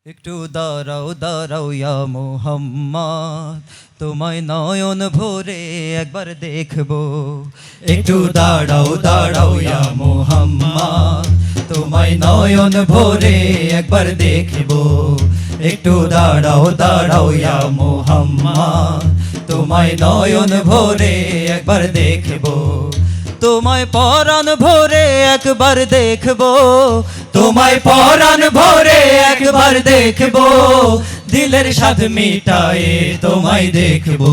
একটু দাঁড়াও দাঁড়াও ইয়া মুহাম্মদ, তোমায় নয়ন ভরে একবার দেখবো। একটু দাঁড়াও দাঁড়াও ইয়া মুহাম্মদ, তোমায় নয়ন ভরে একবার দেখবো। একটু দাঁড়াও দাঁড়াও ইয়া মুহাম্মদ, তোমায় নয়ন ভরে একবার দেখবো। তোমায় পরাণ ভরে একবার দেখবো, তোমায় পরাণ ভরে একবার দেখবো। দিলের স্বাদ মিটায়ে তোমায় দেখবো।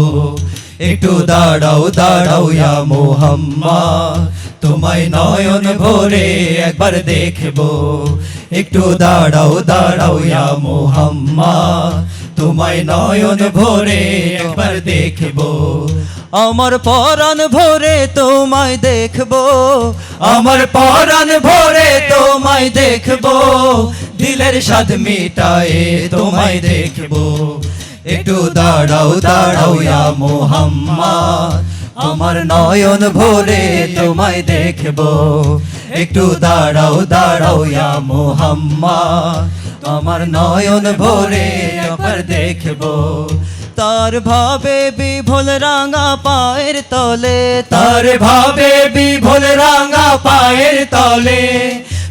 একটু দাঁড়াও দাঁড়াও ইয়া মুহাম্মদ, তোমায় নয়ন ভরে একবার দেখবো। একটু দাঁড়াও দাঁড়াও ইয়া মুহাম্মদ, তোমায় নয়ন ভরে একবার দেখবো। আমার পরাণ ভরে তোমায় দেখবো, আমার পরাণ ভরে তোমায় দেখবো। দিলের স্বাদ মিটায়ে তোমায় দেখবো। একটু দাঁড়াও দাঁড়াও ইয়া মুহাম্মদ, আমার নয়ন ভরে তোমায় দেখবো। একটু দাঁড়াও দাঁড়াও ইয়া মুহাম্মদ, আমার নয়ন ভরে একবার দেখবো। তার ভাবে বিভোল রাঙা পায়ের তলে, তার ভাবে বিভোল রাঙা পায়ের তলে।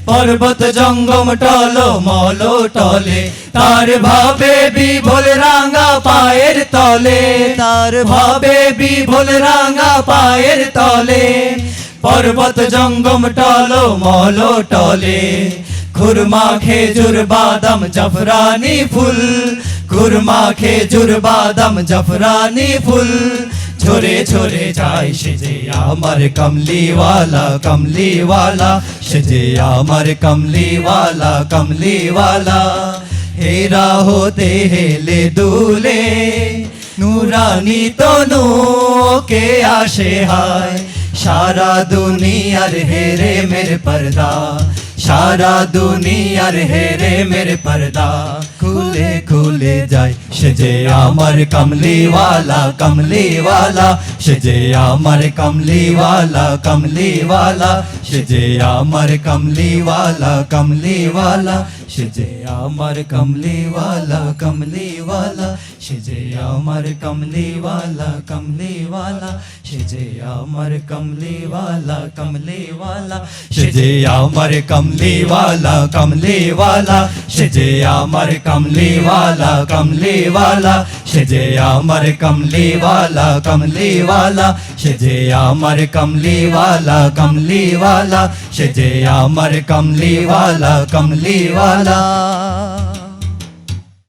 পর্বত জঙ্গম টলো মলো টলে, তার ভাবে বিভোল রাঙা পায়ের তলে। তার ভাবে বিভোল রাঙা পায়ের তলে। পর্বত জঙ্গম টলো মলো টলে। খুরমা খেজুর বাদাম জাফরানি ফুল, খুরমা খেজুর বাদাম জাফরানি ফুল। ঝরে ঝরে যায় সেজে আমার কমলিওয়ালা, কমলিওয়ালা সেজে আমার কমলিওয়ালা, কমলিওয়ালা। হেরা হতে হেলে দুলে, নুরানি তনু কে আসে হায়। সারা দুনিয়ার হেরে মেরে পর্দা, সারা দুনিয়ার হেরে মেরে পর্দা। খুলে খুলে যায় সেজে আমার কমলিওয়ালা, কমলিওয়ালা সেজে আমার কমলিওয়ালা, কমলিওয়ালা সেজে আমার কমলিওয়ালা, কমলিওয়ালা সেজে আমার কমলিওয়ালা, কমলিওয়ালা সেজে আমার কমলিওয়ালা, কমলিওয়ালা সেজে আমার কমলিওয়ালা, কমলিওয়ালা সেজে আমার কমলিওয়ালা, কমলিওয়ালা সেজে আমার কমলিওয়ালা, কমলিওয়ালা সেজে আমার কমলিওয়ালা, কমলিওয়ালা সেজে আমার কমলিওয়ালা, কমলিওয়ালা সেজে আমার কমলিওয়ালা, কমলিওয়ালা।